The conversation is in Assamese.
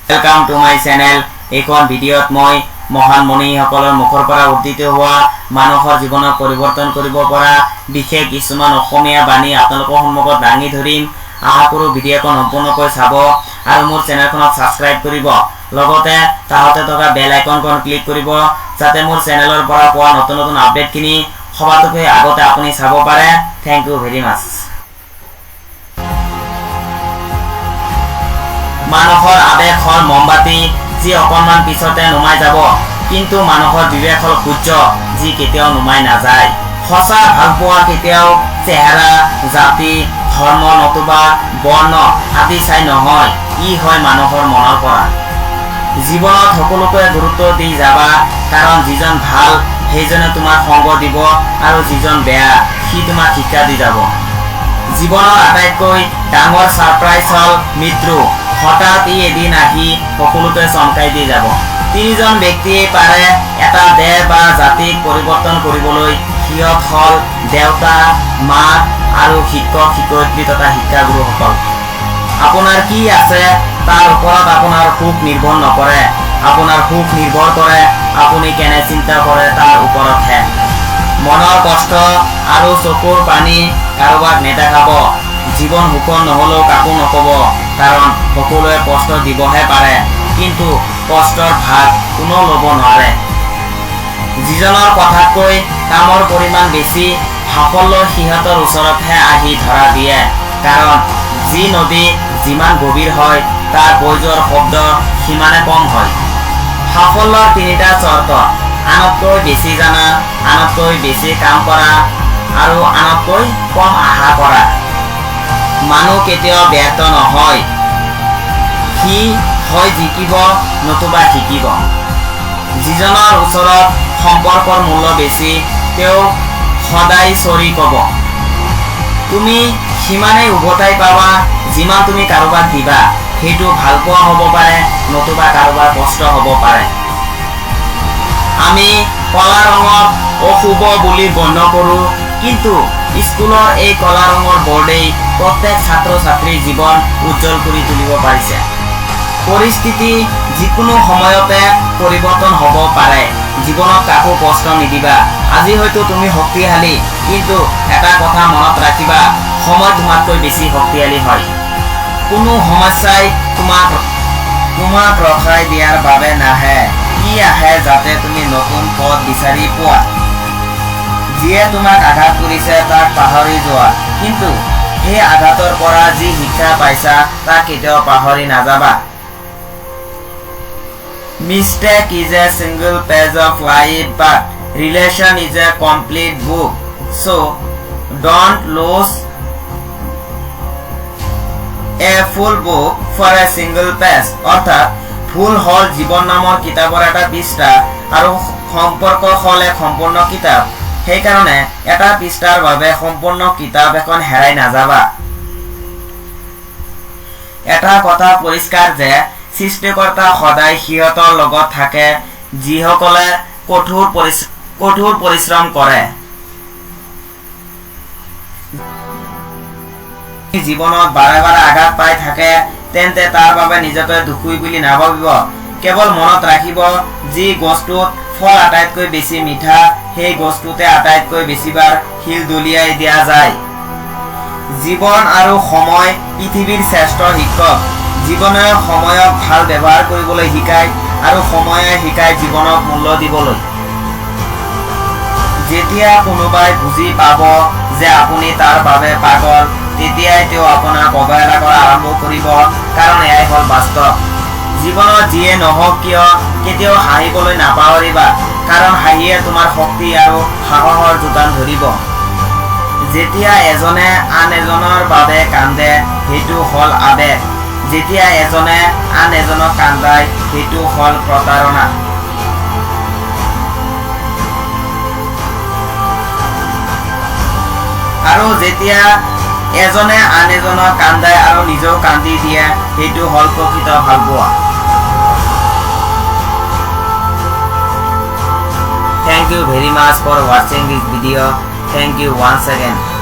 Welcome to my channel. এখন ভিডিঅ'ত মই মহান মনীসকলৰ মুখৰ পৰা উদ্ধৃত হোৱা মানুহৰ জীৱনক পৰিৱৰ্তন কৰিব পৰা বিশেষ কিছুমান অসমীয়া বাণী আপোনালোকৰ সন্মুখত দাঙি ধৰিম। আশা কৰোঁ ভিডিঅ'খন সম্পূৰ্ণকৈ চাব আৰু মোৰ চেনেলখনক সাবস্ক্ৰাইব কৰিব। লগতে তাহতে থকা বেল আইকনখন ক্লিক কৰিব যাতে মোৰ চেনেলৰ পৰা পোৱা নতুন নতুন আপডেটখিনি সবাতোকৈ আগতে আপুনি চাব পাৰে। থ্যাংক ইউ ভেৰি মাছ। মানুহৰ আবেগ হল মমবাতি যি অকণমান পিছতে নুমাই যাব, কিন্তু মানুহৰ বিবেক হল সূৰ্য যি কেতিয়াও নুমাই নাযায়। সঁচা ভালপোৱা কেতিয়াও চেহেৰা, জাতি, ধৰ্ম নতুবা বৰ্ণ আদি চাই নহয়, ই হয় মানুহৰ মনৰ পৰা। জীৱনত সকলোকে গুৰুত্ব দি যাবা, কাৰণ যিজন ভাল সেইজনে তোমাক সংগ দিব আৰু যিজন বেয়া সি তোমাক শিক্ষা দি যাব। জীৱনৰ আটাইতকৈ ডাঙৰ সাৰপ্ৰাইজ হল মৃত্যু। হঠাৎ ই এদিন আহি সকলোকে চমকাই দি যাব। তিনিজন ব্যক্তিয়ে পাৰে এটা দেশ বা জাতিক পৰিৱৰ্তন কৰিবলৈ। সিহঁত হল দেউতা, মাক আৰু শিক্ষক শিক্ষয়িত্ৰী তথা শিক্ষাগুৰুসকল। আপোনাৰ কি আছে তাৰ ওপৰত আপোনাৰ সুখ নিৰ্ভৰ নকৰে, আপোনাৰ সুখ নিৰ্ভৰ কৰে আপুনি কেনে চিন্তা কৰে তাৰ ওপৰতহে। মনৰ কষ্ট আৰু চকুৰ পানী কাৰোবাক নেদেখাব। জীৱন সুখৰ নহলেও কাকো নকব, কাৰণ সকলোৱে কষ্ট দিবহে পাৰে, কিন্তু কষ্টৰ ভাগ কোনো ল'ব নোৱাৰে। যিজনৰ কথাতকৈ কামৰ পৰিমাণ বেছি সাফল্য সিহঁতৰ ওচৰতহে আহি ধৰা দিয়ে, কাৰণ যি নদী যিমান গভীৰ হয় তাৰ বৈ যোৱাৰ শব্দ সিমানে কম হয়। সাফল্যৰ তিনিটা চৰ্ত: আনতকৈ বেছি জানা, আনতকৈ বেছি কাম কৰা আৰু আনতকৈ কম আশা কৰা। মানুহ কেতিয়াও ব্যৰ্থ নহয়, সি হয় জিকিব নতুবা শিকিব। যিজনৰ ওচৰত সম্পৰ্কৰ মূল্য বেছি তেওঁ সদায় চৰি কব। তুমি সিমানেই উভতাই পাবা যিমান তুমি কাৰোবাক দিবা। সেইটো ভালপোৱা হ'ব পাৰে নতুবা কাৰোবাৰ কষ্ট হ'ব পাৰে। আমি কলা ৰঙক অশুভ বুলি গণ্য কৰোঁ, কিন্তু স্কুলৰ এই কলা ৰঙৰ বৰ্ডেই প্ৰত্যেক ছাত্ৰ ছাত্ৰীৰ জীৱন উজ্জ্বল কৰি তুলিব পাৰিছে। পৰিস্থিতি যিকোনো সময়তে পৰিৱৰ্তন হ'ব পাৰে। জীৱনত কাকো কষ্ট নিদিবা। আজি হয়তো তুমি শক্তিশালী, কিন্তু এটা কথা মনত ৰাখিবা, সময় তোমাতকৈ বেছি শক্তিশালী হয়। কোনো সমস্যাই তোমাক ৰখাই দিয়াৰ বাবে নাহে, ই আহে যাতে তুমি নতুন পথ বিচাৰি পোৱা। যিয়ে তোমাক আঘাত কৰিছে তাক পাহৰি যোৱা, কিন্তু সেই আঘাতৰ পৰা যি শিক্ষা পাইছা তাক কেতিয়াও পাহৰি নাযাবা। Mistake is a single page of life, but relation is a complete book. So don't lose a full book for a single page. অৰ্থাৎ ভুল হল জীৱন নামৰ কিতাপৰ এটা পৃষ্ঠা আৰু সম্পৰ্ক হল এক সম্পূৰ্ণ কিতাপ। সেইকাৰণে এটা পৃষ্ঠাৰ বাবে সম্পূৰ্ণ কিতাপ এখন হেৰাই নাযাবা। এটা কথা পৰিষ্কাৰ যে সৃষ্টিকৰ্তা সদায় সিহঁতৰ লগত থাকে যিসকলে কঠোৰ পৰিশ্ৰম কৰে। জীৱনত বাৰে বাৰে আঘাত পাই থাকে তেন্তে তাৰ বাবে নিজকে দুখী বুলি নাভাবিব। কেৱল মনত ৰাখিব, যি গছটোত ফল আটাইতকৈ বেছি মিঠা সেই গছটোতে আটাইতকৈ বেছিবাৰ শিল দলিয়াই দিয়া যায়। জীৱন আৰু সময় পৃথিৱীৰ শ্ৰেষ্ঠ শিক্ষক। জীৱনে সময়ক ভাল ব্যৱহাৰ কৰিবলৈ শিকায় আৰু সময়ে শিকায় জীৱনক মূল্য দিবলৈ। যেতিয়া কোনোবাই বুজি পাব যে আপুনি তাৰ বাবে পাগল, তেতিয়াই তেওঁ আপোনাক অৱহেলা কৰা আৰম্ভ কৰিব, কাৰণ এয়াই হ'ল বাস্তৱ। জীৱনত যিয়ে নহওক কিয় কেতিয়াও হাঁহিবলৈ নাপাহৰিবা, কাৰণ হাঁহিয়ে তোমাৰ শক্তি আৰু সাহসৰ যোগান ধৰিব। যেতিয়া এজনে আন এজনৰ বাবে কান্দে সেইটো হল আবেগ, যেতিয়া এজনে আন এজনক কান্দায় সেইটো হল প্ৰতাৰণা। আৰু যেতিয়া এজনে আন এজনক কান্দায় আৰু নিজেও কান্দি দিয়ে সেইটো হল প্ৰকৃত ভালপোৱা। Thank you very much for watching this video. Thank you once again.